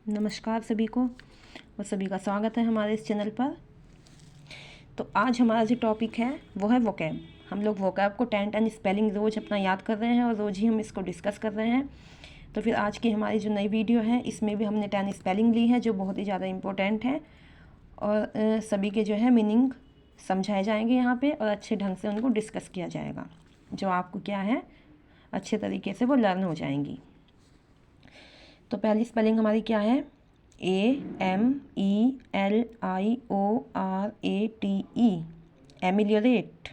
नमस्कार सभी को और सभी का स्वागत है हमारे इस चैनल पर। तो आज हमारा जो टॉपिक है वो है वोकैब। हम लोग वोकैब को 10 10 स्पेलिंग रोज़ अपना याद कर रहे हैं और रोज़ ही हम इसको डिस्कस कर रहे हैं। तो फिर आज की हमारी जो नई वीडियो है इसमें भी हमने 10 स्पेलिंग ली है जो बहुत ही ज़्यादा इम्पोर्टेंट है और सभी के जो है मीनिंग समझाए जाएंगे यहाँ पे और अच्छे ढंग से उनको डिस्कस किया जाएगा, जो आपको क्या है अच्छे तरीके से वो लर्न हो जाएंगी। तो पहली स्पेलिंग हमारी क्या है? AMELIORATE, ameliorate.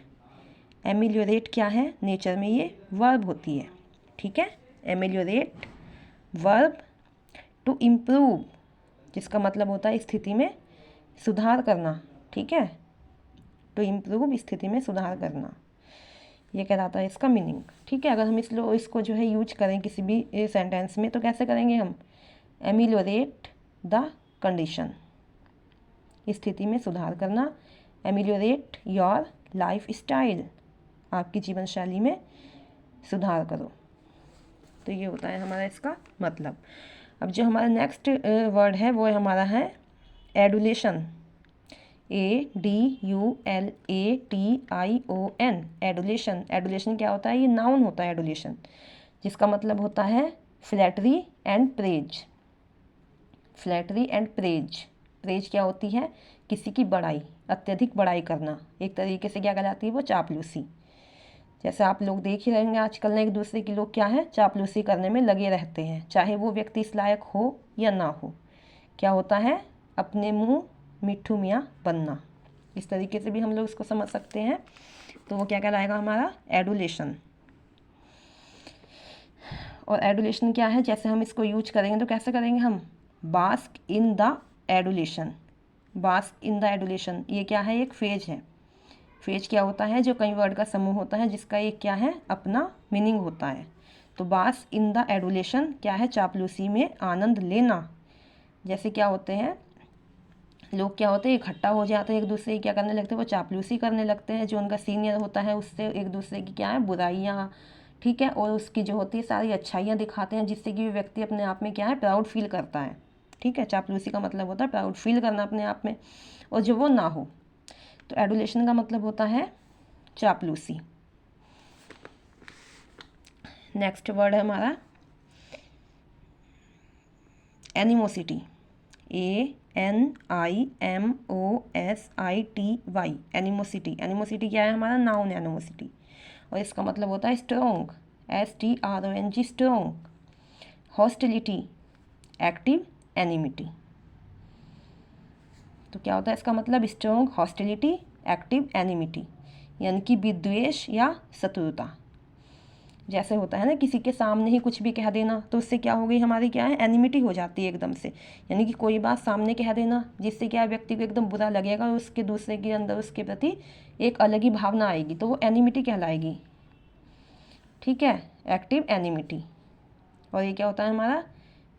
एमिलियोरेट क्या है? नेचर में ये वर्ब होती है, ठीक है। Ameliorate verb. टू इम्प्रूव जिसका मतलब होता है स्थिति में सुधार करना, ठीक है। टू इम्प्रूव स्थिति में सुधार करना, ये कहलाता है इसका मीनिंग, ठीक है। अगर हम इसको जो है यूज करें किसी भी सेंटेंस में तो कैसे करेंगे हम? एमिलियोरेट द कंडीशन, स्थिति में सुधार करना। एमिलियोरेट योर लाइफ स्टाइल, आपकी जीवन शैली में सुधार करो। तो ये होता है हमारा इसका मतलब। अब जो हमारा नेक्स्ट वर्ड है वो हमारा है एडुलेशन। ADULATION, adulation. एडुलेशन क्या होता है? ये नाउन होता है एडुलेशन, जिसका मतलब होता है flattery and praise. Flattery and praise. Praise क्या होती है? किसी की बड़ाई, अत्यधिक बड़ाई करना। एक तरीके से क्या कहलाती है वो? चापलूसी। जैसे आप लोग देख ही रहेंगे आजकल ना एक दूसरे की लोग क्या है चापलूसी करने में लगे रहते हैं, चाहे वो व्यक्ति इस लायक हो या ना हो। क्या होता है? अपने मुंह मिट्ठू मियाँ बनना। इस तरीके से भी हम लोग इसको समझ सकते हैं। तो वो क्या कहलाएगा हमारा? एडुलेशन। और एडुलेशन क्या है? जैसे हम इसको यूज करेंगे तो कैसे करेंगे हम? Bask in the adulation. Bask in the adulation ये क्या है? एक फेज है। फेज क्या होता है? जो कई वर्ड का समूह होता है जिसका एक क्या है अपना मीनिंग होता है। तो बास्क इन द एडुलेशन क्या है? चापलूसी में आनंद लेना। जैसे क्या होते हैं लोग, क्या होते हैं इकट्ठा हो जाते हैं एक दूसरे की क्या करने लगते हैं? वो चापलूसी करने लगते हैं। जो उनका सीनियर होता है उससे एक दूसरे की क्या है बुराइयाँ, ठीक है, और उसकी जो होती है सारी अच्छाइयाँ दिखाते हैं, जिससे कि व्यक्ति अपने आप में क्या है प्राउड फील करता है, ठीक है। चापलूसी का मतलब होता है प्राउड फील करना अपने आप में, और जो वो ना हो। तो एडुलेशन का मतलब होता है चापलूसी। नेक्स्ट वर्ड है हमारा एनिमोसिटी। ANIMOSITY, animosity. एनिमोसिटी क्या है? हमारा नाउन एनिमोसिटी, और इसका मतलब होता है strong. STRONG, strong. Hostility, active enmity. तो क्या होता है इसका मतलब? स्ट्रोंग, हॉस्टिलिटी, एक्टिव एनिमिटी, यानी कि विद्वेष या शत्रुता। जैसे होता है ना किसी के सामने ही कुछ भी कह देना तो उससे क्या हो गई हमारी क्या है एनिमिटी हो जाती है एकदम से। यानी कि कोई बात सामने कह देना जिससे क्या व्यक्ति को एकदम बुरा लगेगा और उसके दूसरे के अंदर उसके प्रति एक अलग ही भावना आएगी, तो वो एनिमिटी कहलाएगी, ठीक है। Active enmity. और ये क्या होता है हमारा?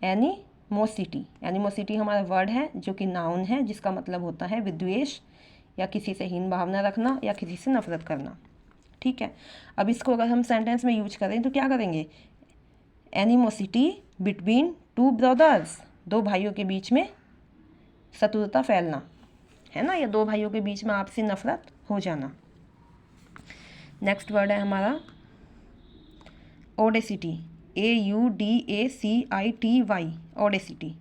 एनिमोसिटी। एनिमोसिटी हमारा वर्ड है जो कि नाउन है, जिसका मतलब होता है विद्वेष या किसी से हीन भावना रखना या किसी से नफरत करना, ठीक है। अब इसको अगर हम सेंटेंस में यूज करें तो क्या करेंगे? एनिमोसिटी बिटवीन टू ब्रदर्स, दो भाइयों के बीच में शत्रुता फैलना, है ना, या दो भाइयों के बीच में आपसी नफरत हो जाना। नेक्स्ट वर्ड है हमारा ओडेसिटी। AUDACITY, Audacity.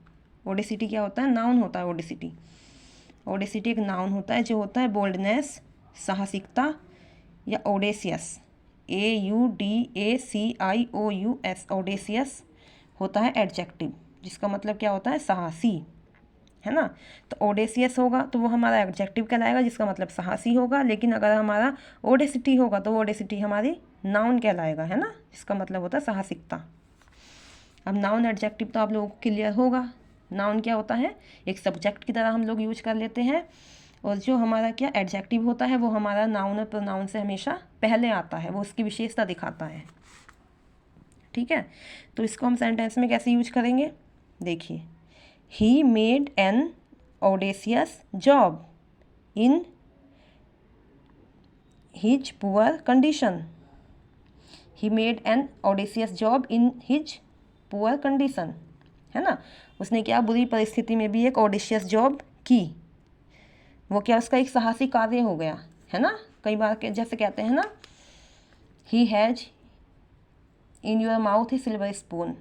ओडेसिटी क्या होता है? नाउन होता है ओडेसिटी। ओडेसिटी एक नाउन होता है जो होता है बोल्डनेस, साहसिकता या ओडेसियस। AUDACIOUS, ओडेसियस होता है एडजेक्टिव, जिसका मतलब क्या होता है? साहसी, है ना। तो ओडेसियस होगा तो वो हमारा एडजेक्टिव कहलाएगा जिसका मतलब साहसी होगा, लेकिन अगर हमारा ओडेसिटी होगा तो वो ओडेसिटी हमारी नाउन कहलाएगा, है ना, जिसका मतलब होता है साहसिकता। अब नाउन एडजेक्टिव तो आप लोगों को क्लियर होगा। नाउन क्या होता है? एक सब्जेक्ट की तरह हम लोग यूज कर लेते हैं, और जो हमारा क्या एडजेक्टिव होता है वो हमारा नाउन और प्रोनाउन से हमेशा पहले आता है, वो उसकी विशेषता दिखाता है, ठीक है। तो इसको हम सेंटेंस में कैसे यूज करेंगे? देखिए, he made an audacious job in his poor condition. He made an audacious job in his poor condition, है ना। उसने क्या बुरी परिस्थिति में भी एक ऑडिशियस जॉब की, वो क्या उसका एक साहसी कार्य हो गया, है ना। कई बार के जैसे कहते हैं ना, he has in your mouth he silver spoon,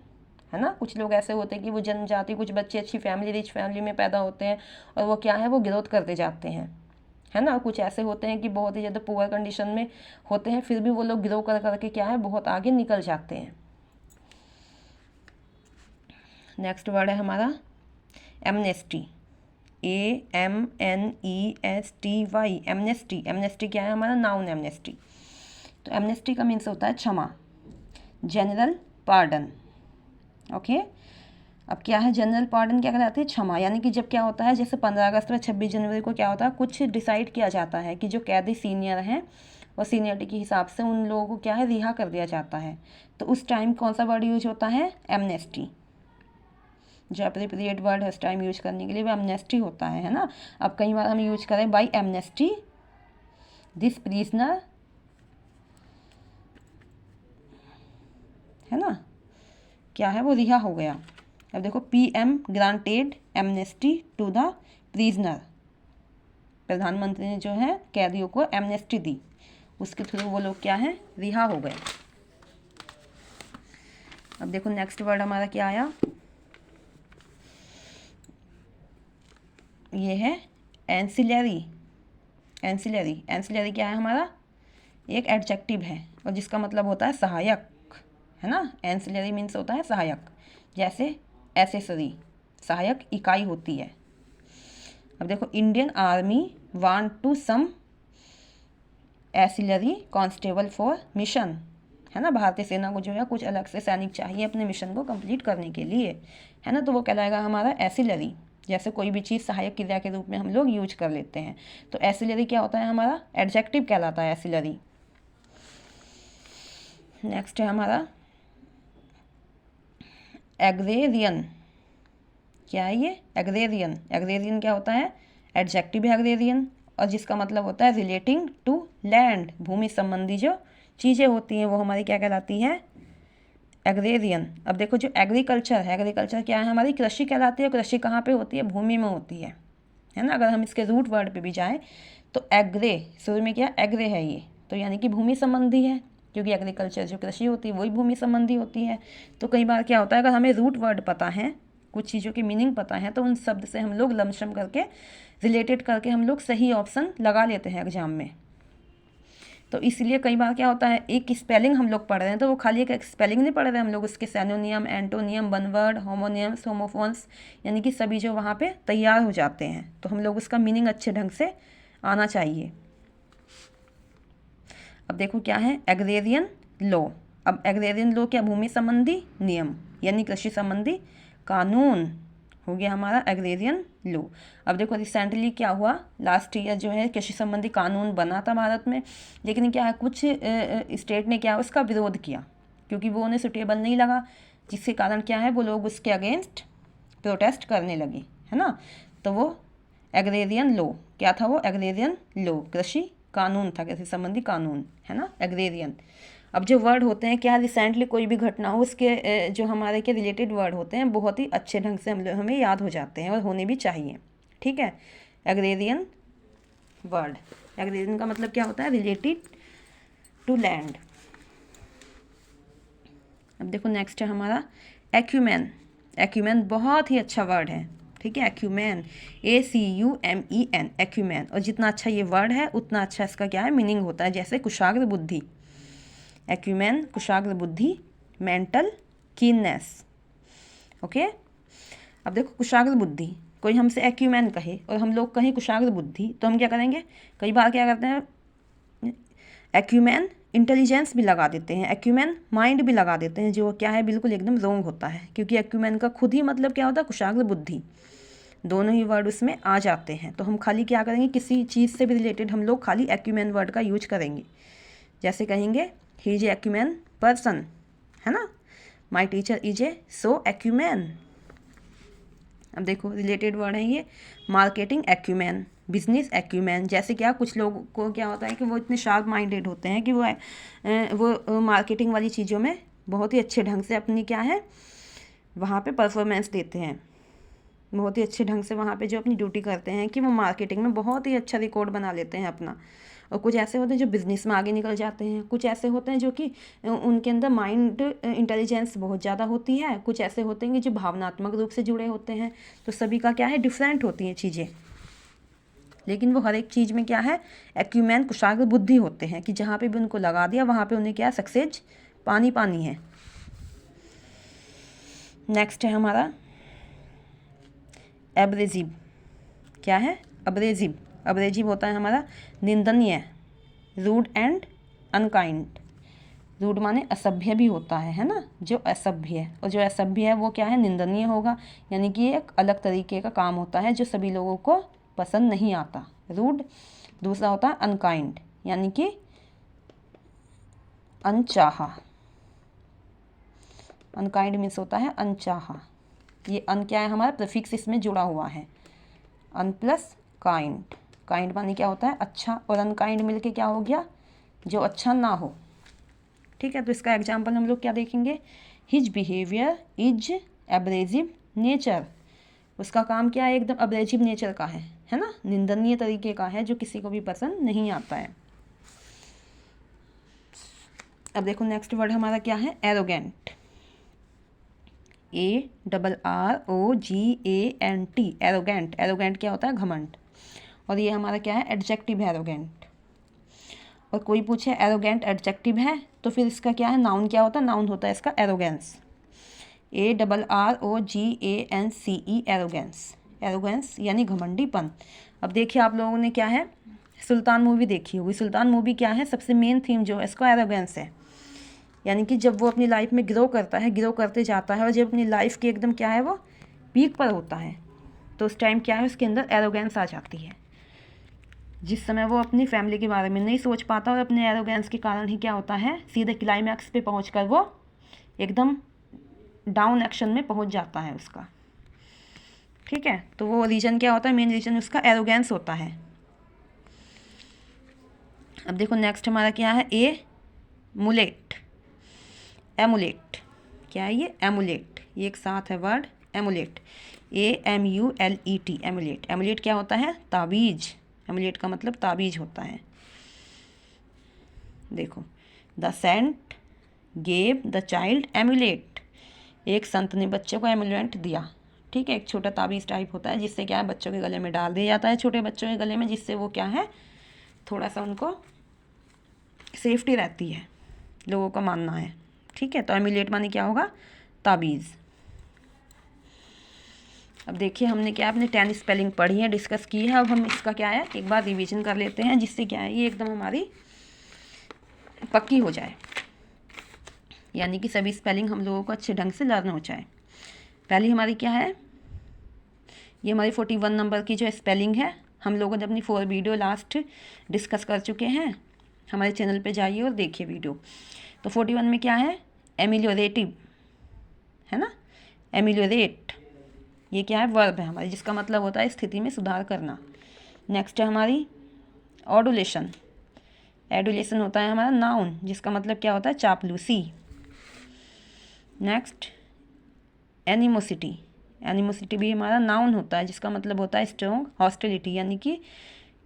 है ना। कुछ लोग ऐसे होते हैं कि वो जन्म जाते, कुछ बच्चे अच्छी फैमिली, रिच फैमिली में पैदा होते हैं और वो क्या है, वो ग्रोथ करते जाते हैं, है ना। कुछ ऐसे होते हैं कि बहुत ही ज़्यादा पुअर कंडीशन में होते हैं, फिर भी वो लोग ग्रो कर करके क्या है, बहुत आगे निकल जाते हैं। नेक्स्ट वर्ड है हमारा एमनेस्टी, AMNESTY, एमनेस्टी। एमनेस्टी क्या है हमारा, नाउन एमनेस्टी। तो एमनेस्टी का मीन्स होता है क्षमा, जनरल पार्डन। ओके, अब क्या है जनरल पार्डन, क्या कहलाती है, क्षमा। यानी कि जब क्या होता है, जैसे 15 अगस्त व 26 जनवरी को क्या होता है, कुछ डिसाइड किया जाता है कि जो कैदी सीनियर हैं और सीनियरिटी के हिसाब से उन लोगों को क्या है, रिहा कर दिया जाता है। तो उस टाइम कौन सा वर्ड यूज होता है, एमनेस्टी। जो अप्रोप्रिएट वर्ड है उस टाइम यूज करने के लिए वो एमनेस्टी होता है ना। अब कई बार हम यूज करें बाई एमनेस्टी दिस प्रिजनर, है ना, क्या है, वो रिहा हो गया। अब देखो, PM granted amnesty to the prisoner, प्रधानमंत्री ने जो है कैदियों को एमनेस्टी दी, उसके थ्रू वो लोग क्या है, रिहा हो गए। अब देखो नेक्स्ट वर्ड हमारा क्या आया, ये है एंसिलरी। एंसिलरी, एंसिलरी क्या है हमारा, एक एडजेक्टिव है और जिसका मतलब होता है सहायक, है ना। एंसिलरी मीन्स होता है सहायक, जैसे एसेसरी सहायक इकाई होती है। अब देखो, Indian army want to some ancillary constable for mission, है ना। भारतीय सेना को जो है कुछ अलग से सैनिक चाहिए अपने मिशन को कंप्लीट करने के लिए, है ना। तो वो कहलाएगा हमारा एंसिलरी। जैसे कोई भी चीज़ सहायक क्रिया के रूप में हम लोग यूज कर लेते हैं, तो एंसिलरी क्या होता है हमारा, एडजेक्टिव कहलाता है एंसिलरी। नेक्स्ट है हमारा एग्रेरियन। क्या है ये, एग्रेरियन। एग्रेरियन क्या होता है, एडजेक्टिव है एग्रेरियन, और जिसका मतलब होता है रिलेटिंग टू लैंड, भूमि संबंधी जो चीज़ें होती हैं वो हमारी क्या कहलाती है, एग्रेरियन। अब देखो, जो एग्रीकल्चर है, एग्रीकल्चर क्या है हमारी, कृषि कहलाती है। कृषि कहाँ पे होती है, भूमि में होती है ना। अगर हम इसके रूट वर्ड पे भी जाएं तो एग्रे, शुरू में क्या एग्रे है ये, तो यानी कि भूमि संबंधी है, क्योंकि एग्रीकल्चर जो कृषि होती है वही भूमि संबंधी होती है। तो कई बार क्या होता है, अगर हमें रूट वर्ड पता है, कुछ चीज़ों की मीनिंग पता है, तो उन शब्द से हम लोग लमसम करके रिलेटेड करके हम लोग सही ऑप्शन लगा लेते हैं एग्जाम में। तो इसलिए कई बार क्या होता है, एक स्पेलिंग हम लोग पढ़ रहे हैं तो वो खाली एक स्पेलिंग नहीं पढ़ रहे हैं हम लोग, उसके synonym, antonym, one word, homonyms, homophones, यानी कि सभी जो वहाँ पे तैयार हो जाते हैं, तो हम लोग उसका मीनिंग अच्छे ढंग से आना चाहिए। अब देखो क्या है, एग्रेरियन लॉ। अब एग्रेरियन लॉ क्या, भूमि संबंधी नियम, यानी कृषि संबंधी कानून हो गया हमारा एग्रेरियन लॉ। अब देखो रिसेंटली क्या हुआ, लास्ट ईयर जो है कृषि संबंधी कानून बना था भारत में, लेकिन क्या है कुछ स्टेट ने क्या उसका विरोध किया, क्योंकि वो उन्हें सुटेबल नहीं लगा, जिसके कारण क्या है वो लोग उसके अगेंस्ट प्रोटेस्ट करने लगे, है ना। तो वो एग्रेरियन लॉ क्या था, वो एग्रेरियन लॉ कृषि कानून था, कृषि संबंधी कानून, है ना, एग्रेरियन। अब जो वर्ड होते हैं क्या, रिसेंटली कोई भी घटना हो उसके जो हमारे के रिलेटेड वर्ड होते हैं बहुत ही अच्छे ढंग से हमें याद हो जाते हैं और होने भी चाहिए, ठीक है। एग्रेरियन वर्ड, एग्रेरियन का मतलब क्या होता है, रिलेटेड टू लैंड। अब देखो नेक्स्ट है हमारा एक्यूमेन। एक्यूमेन बहुत ही अच्छा वर्ड है, ठीक है। Acumen, ACUMEN, acumen. और जितना अच्छा ये वर्ड है उतना अच्छा इसका क्या है, मीनिंग होता है। जैसे कुशाग्र बुद्धि, एक्यूमेन कुशाग्र बुद्धि, मेंटल कीननेस, ओके। अब देखो कुशाग्र बुद्धि, कोई हमसे एक्यूमेन कहे और हम लोग कहें कुशाग्र बुद्धि, तो हम क्या करेंगे, कई बार क्या करते हैं, एक्यूमेन इंटेलिजेंस भी लगा देते हैं, एक्यूमेन माइंड भी लगा देते हैं, जो क्या है बिल्कुल एकदम रॉन्ग होता है, क्योंकि एक्यूमेन का खुद ही मतलब क्या होता है, कुशाग्र बुद्धि, दोनों ही वर्ड उसमें आ जाते हैं। तो हम खाली क्या करेंगे, किसी चीज़ से भी रिलेटेड हम लोग खाली एक्यूमेन वर्ड का यूज करेंगे। जैसे कहेंगे ही इज एक्यूमेन पर्सन, है ना, my teacher is a so acumen. अब देखो रिलेटेड वर्ड है ये, मार्केटिंग एक्यूमेन, बिजनेस एक्यूमेन। जैसे क्या कुछ लोगों को क्या होता है कि वो इतने शार्प माइंडेड होते हैं कि वो मार्केटिंग वाली चीज़ों में बहुत ही अच्छे ढंग से अपनी क्या है वहाँ पे परफॉर्मेंस देते हैं, बहुत ही अच्छे ढंग से वहाँ पे जो अपनी ड्यूटी करते हैं कि वो मार्केटिंग में बहुत ही अच्छा रिकॉर्ड बना लेते हैं अपना। और कुछ ऐसे होते हैं जो बिज़नेस में आगे निकल जाते हैं, कुछ ऐसे होते हैं जो कि उनके अंदर माइंड इंटेलिजेंस बहुत ज़्यादा होती है, कुछ ऐसे होते हैं जो भावनात्मक रूप से जुड़े होते हैं। तो सभी का क्या है, डिफरेंट होती हैं चीज़ें, लेकिन वो हर एक चीज़ में क्या है, एक्यूमेन कुशाग्र बुद्धि होते हैं कि जहाँ पे भी उनको लगा दिया वहाँ पे उन्हें क्या सक्सेस पानी पानी है। नेक्स्ट है हमारा एब्रेजिव। क्या है, अब्रेजिव। अब्रेजिव होता है हमारा निंदनीय, रूड एंड अनकाइंड। रूड माने असभ्य भी होता है ना, जो असभ्य है, और जो असभ्य है वो क्या है, निंदनीय होगा, यानी कि एक अलग तरीके का काम होता है जो सभी लोगों को पसंद नहीं आता, रूड। दूसरा होता है अनकाइंड, यानी कि अनचाहा। अनकाइंड मीन्स होता है अनचाहा। ये अन क्या है, हमारा प्रीफिक्स इसमें जुड़ा हुआ है, अन प्लस काइंड। काइंड माने क्या होता है, अच्छा, और अनकाइंड मिलके क्या हो गया, जो अच्छा ना हो। ठीक है, तो इसका एग्जाम्पल हम लोग क्या देखेंगे, his behaviour is abrasive nature. उसका काम क्या है, एकदम अब्रेजिव नेचर का है ना, निंदनीय तरीके का है, जो किसी को भी पसंद नहीं आता है। अब देखो नेक्स्ट वर्ड हमारा क्या है, एरोगेंट। ARROGANT, arrogant. एरोगेंट क्या होता है, घमंड। और ये हमारा क्या है, एडजेक्टिव है एरोगेंट। और कोई पूछे एरोगेंट एडजेक्टिव है तो फिर इसका क्या है, नाउन क्या होता है, नाउन होता है इसका एरोगेंस। ARROGANCE, arrogance. एरोगेंस यानी घमंडीपन। अब देखिए आप लोगों ने क्या है, सुल्तान मूवी देखी होगी। सुल्तान मूवी क्या है, सबसे मेन थीम जो है इसका एरोगेंस है, यानी कि जब वो अपनी लाइफ में ग्रो करता है, ग्रो करते जाता है, और जब अपनी लाइफ की एकदम क्या है, वो पीक पर होता है, तो उस टाइम क्या है, उसके अंदर एरोगेंस आ जाती है। जिस समय वो अपनी फैमिली के बारे में नहीं सोच पाता और अपने एरोगेंस के कारण ही क्या होता है, सीधे क्लाइमैक्स पे पहुंचकर वो एकदम डाउन एक्शन में पहुंच जाता है उसका। ठीक है, तो वो रीजन क्या होता है, मेन रीजन उसका एरोगेंस होता है। अब देखो नेक्स्ट हमारा क्या है, एमुलेट। एमुलेट क्या है, ये एमुलेट, ये एक साथ है word amulet, AMULET, amulet. Amulet क्या होता है, ताबीज। एमुलेट का मतलब ताबीज होता है। देखो, the saint gave the child amulet. एक संत ने बच्चे को एमुलेट दिया। ठीक है, एक छोटा ताबीज़ टाइप होता है जिससे क्या है, बच्चों के गले में डाल दिया जाता है, छोटे बच्चों के गले में, जिससे वो क्या है, थोड़ा सा उनको सेफ्टी रहती है, लोगों का मानना है। ठीक है, तो एमुलेट माने क्या होगा, ताबीज़। अब देखिए हमने क्या अपने 10 स्पेलिंग पढ़ी है, डिस्कस की है। अब हम इसका क्या है, एक बार रिवीजन कर लेते हैं, जिससे क्या है, ये एकदम हमारी पक्की हो जाए, यानी कि सभी स्पेलिंग हम लोगों को अच्छे ढंग से लर्न हो जाए। पहली हमारी क्या है, ये हमारी 41 नंबर की जो स्पेलिंग है, हम लोगों ने अपनी 4 वीडियो लास्ट डिस्कस कर चुके हैं। हमारे चैनल पे जाइए और देखिए वीडियो। तो 41 में क्या है, एमिलियोरेटिव, है ना, एमिलियोरेट। ये क्या है, वर्ब है हमारी, जिसका मतलब होता है स्थिति में सुधार करना। नेक्स्ट है हमारी ऑडुलेशन। एडुलेशन होता है हमारा नाउन, जिसका मतलब क्या होता है, चापलूसी। Next animosity. एनिमोसिटी भी हमारा नाउन होता है, जिसका मतलब होता है स्ट्रॉन्ग हॉस्टिलिटी, यानी कि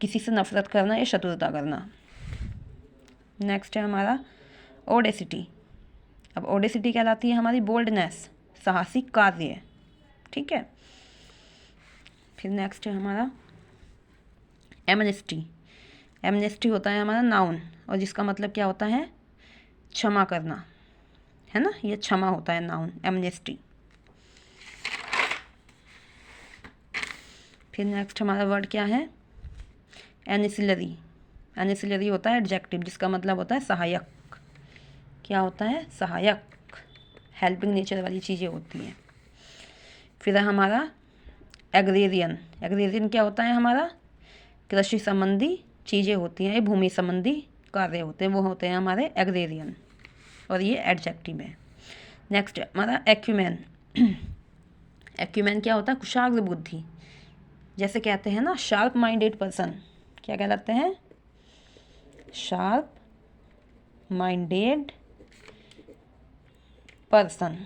किसी से नफरत करना या शत्रुता करना। नेक्स्ट है हमारा ओडेसिटी। अब ओडेसिटी कहलाती है हमारी बोल्डनेस, साहसिक कार्य। ठीक है, फिर नेक्स्ट है हमारा एमनेस्टी। एमनेस्टी होता है हमारा नाउन, और जिसका मतलब क्या होता है, क्षमा करना, है ना, ये क्षमा होता है नाउन, एमनेस्टी। फिर नेक्स्ट हमारा वर्ड क्या है, एनिसिलरी। एनिसिलरी होता है एडजेक्टिव, जिसका मतलब होता है सहायक। क्या होता है, सहायक, हेल्पिंग नेचर वाली चीज़ें होती हैं। फिर है हमारा एग्रेरियन। एग्रेरियन क्या होता है हमारा, कृषि संबंधी चीज़ें होती हैं, ये भूमि संबंधी कार्य होते हैं, वो होते हैं हमारे एग्रेरियन, और ये एडजेक्टिव है। नेक्स्ट हमारा एक्यूमेन। एक्यूमेन क्या होता है, कुशाग्र बुद्धि। जैसे कहते हैं ना, शार्प माइंडेड पर्सन, क्या कहलाते हैं, शार्प माइंडेड पर्सन।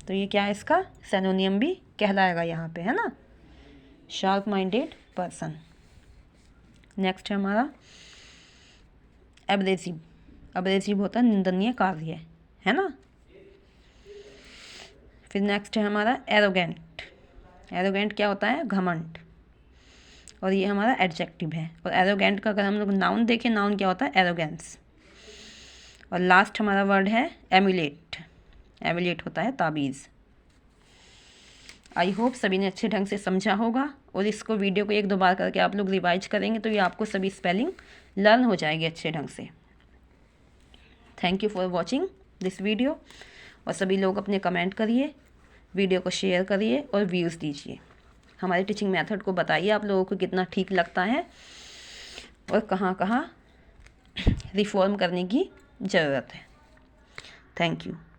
तो ये क्या है, इसका सिनोनियम भी कहलाएगा यहाँ पे, है ना, शार्प माइंडेड पर्सन। नेक्स्ट है हमारा एब्रेसिव। एब्रेसिव होता है निंदनीय कार्य, है ना। फिर नेक्स्ट है हमारा एरोगेंट। एरोगेंट क्या होता है, घमंड, और ये हमारा एडजेक्टिव है। और एरोगेंट का अगर हम लोग नाउन देखें, नाउन क्या होता है, एरोगेंस। और लास्ट हमारा वर्ड है एम्यूलेट। एम्यूलेट होता है ताबीज़। आई होप सभी ने अच्छे ढंग से समझा होगा, और इसको वीडियो को 1-2 बार करके आप लोग रिवाइज करेंगे तो ये आपको सभी स्पेलिंग लर्न हो जाएगी अच्छे ढंग से। Thank you for watching this video. और सभी लोग अपने कमेंट करिए, वीडियो को शेयर करिए और व्यूज़ दीजिए। हमारे टीचिंग मेथड को बताइए आप लोगों को कितना ठीक लगता है और कहाँ कहाँ रिफॉर्म करने की ज़रूरत है। Thank you.